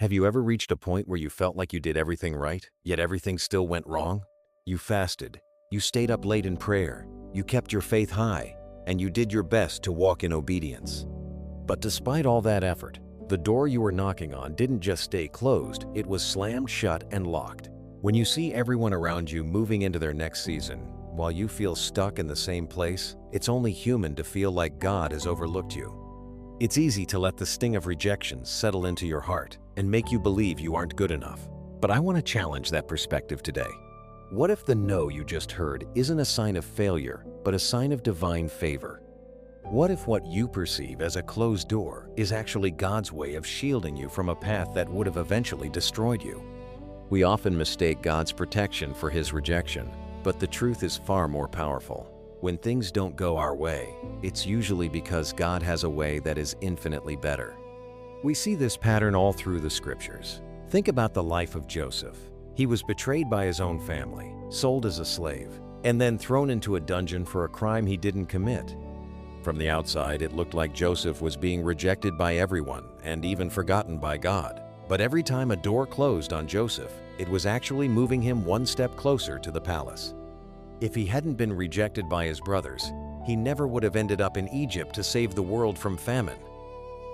Have you ever reached a point where you felt like you did everything right, yet everything still went wrong? You fasted, you stayed up late in prayer, you kept your faith high, and you did your best to walk in obedience. But despite all that effort, the door you were knocking on didn't just stay closed, it was slammed shut and locked. When you see everyone around you moving into their next season, while you feel stuck in the same place, it's only human to feel like God has overlooked you. It's easy to let the sting of rejection settle into your heart and make you believe you aren't good enough. But I want to challenge that perspective today. What if the no you just heard isn't a sign of failure, but a sign of divine favor? What if what you perceive as a closed door is actually God's way of shielding you from a path that would have eventually destroyed you? We often mistake God's protection for His rejection, but the truth is far more powerful. When things don't go our way, it's usually because God has a way that is infinitely better. We see this pattern all through the scriptures. Think about the life of Joseph. He was betrayed by his own family, sold as a slave, and then thrown into a dungeon for a crime he didn't commit. From the outside, it looked like Joseph was being rejected by everyone and even forgotten by God. But every time a door closed on Joseph, it was actually moving him one step closer to the palace. If he hadn't been rejected by his brothers, he never would have ended up in Egypt to save the world from famine.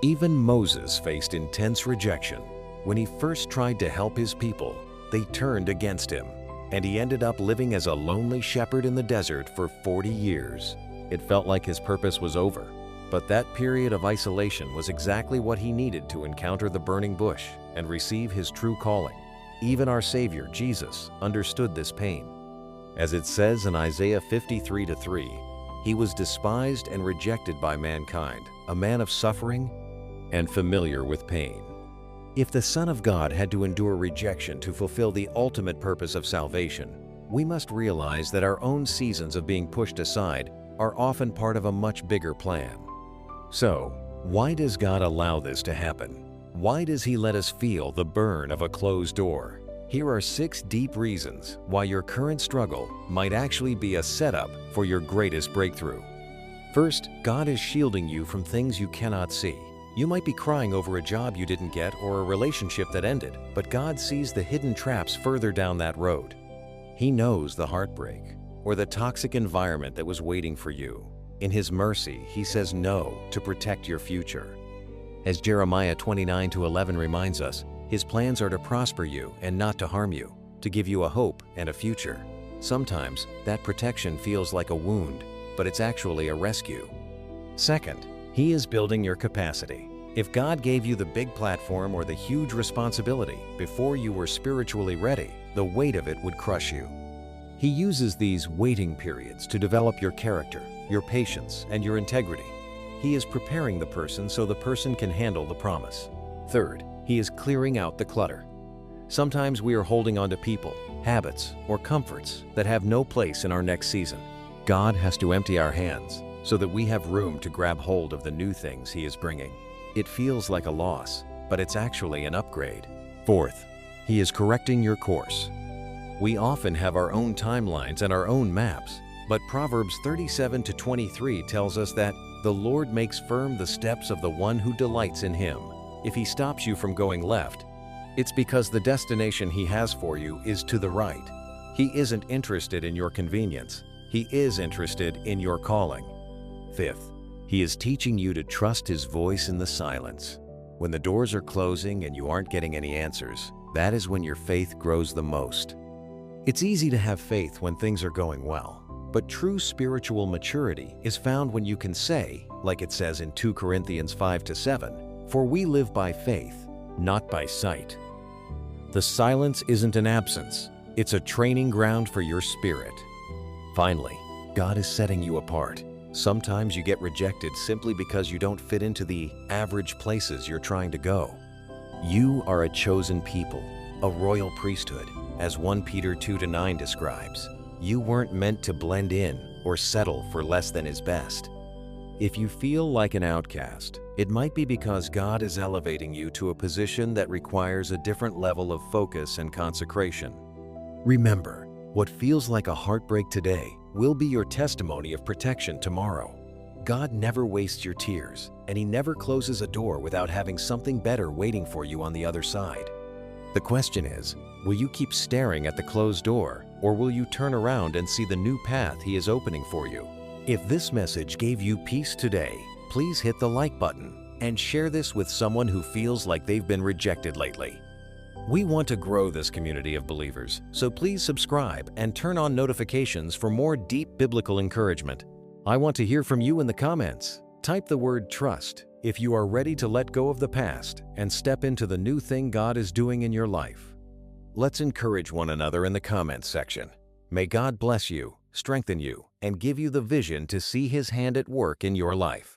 Even Moses faced intense rejection. When he first tried to help his people, they turned against him, and he ended up living as a lonely shepherd in the desert for 40 years. It felt like his purpose was over, but that period of isolation was exactly what he needed to encounter the burning bush and receive his true calling. Even our Savior, Jesus, understood this pain. As it says in Isaiah 53:3, he was despised and rejected by mankind, a man of suffering and familiar with pain. If the Son of God had to endure rejection to fulfill the ultimate purpose of salvation, we must realize that our own seasons of being pushed aside are often part of a much bigger plan. So, why does God allow this to happen? Why does He let us feel the burn of a closed door? Here are 6 deep reasons why your current struggle might actually be a setup for your greatest breakthrough. First, God is shielding you from things you cannot see. You might be crying over a job you didn't get or a relationship that ended, but God sees the hidden traps further down that road. He knows the heartbreak or the toxic environment that was waiting for you. In His mercy, He says no to protect your future. As Jeremiah 29:11 reminds us, His plans are to prosper you and not to harm you, to give you a hope and a future. Sometimes that protection feels like a wound, but it's actually a rescue. Second, He is building your capacity. If God gave you the big platform or the huge responsibility before you were spiritually ready, the weight of it would crush you. He uses these waiting periods to develop your character, your patience, and your integrity. He is preparing the person so the person can handle the promise. Third, He is clearing out the clutter. Sometimes we are holding on to people, habits, or comforts that have no place in our next season. God has to empty our hands so that we have room to grab hold of the new things He is bringing. It feels like a loss, but it's actually an upgrade. Fourth, He is correcting your course. We often have our own timelines and our own maps, but Proverbs 37:23 tells us that the Lord makes firm the steps of the one who delights in Him. If He stops you from going left, it's because the destination He has for you is to the right. He isn't interested in your convenience. He is interested in your calling. Fifth, He is teaching you to trust His voice in the silence. When the doors are closing and you aren't getting any answers, that is when your faith grows the most. It's easy to have faith when things are going well, but true spiritual maturity is found when you can say, like it says in 2 Corinthians 5-7, "For we live by faith, not by sight." The silence isn't an absence, it's a training ground for your spirit. Finally, God is setting you apart. Sometimes you get rejected simply because you don't fit into the average places you're trying to go. You are a chosen people, a royal priesthood, as 1 Peter 2-9 describes. You weren't meant to blend in or settle for less than is best. If you feel like an outcast, it might be because God is elevating you to a position that requires a different level of focus and consecration. Remember, what feels like a heartbreak today will be your testimony of protection tomorrow. God never wastes your tears. and He never closes a door without having something better waiting for you on the other side. The question is, will you keep staring at the closed door, or will you turn around and see the new path He is opening for you? If this message gave you peace today, please hit the like button and share this with someone who feels like they've been rejected lately. We want to grow this community of believers, so please subscribe and turn on notifications for more deep biblical encouragement. I want to hear from you in the comments. Type the word trust if you are ready to let go of the past and step into the new thing God is doing in your life. Let's encourage one another in the comments section. May God bless you, strengthen you, and give you the vision to see His hand at work in your life.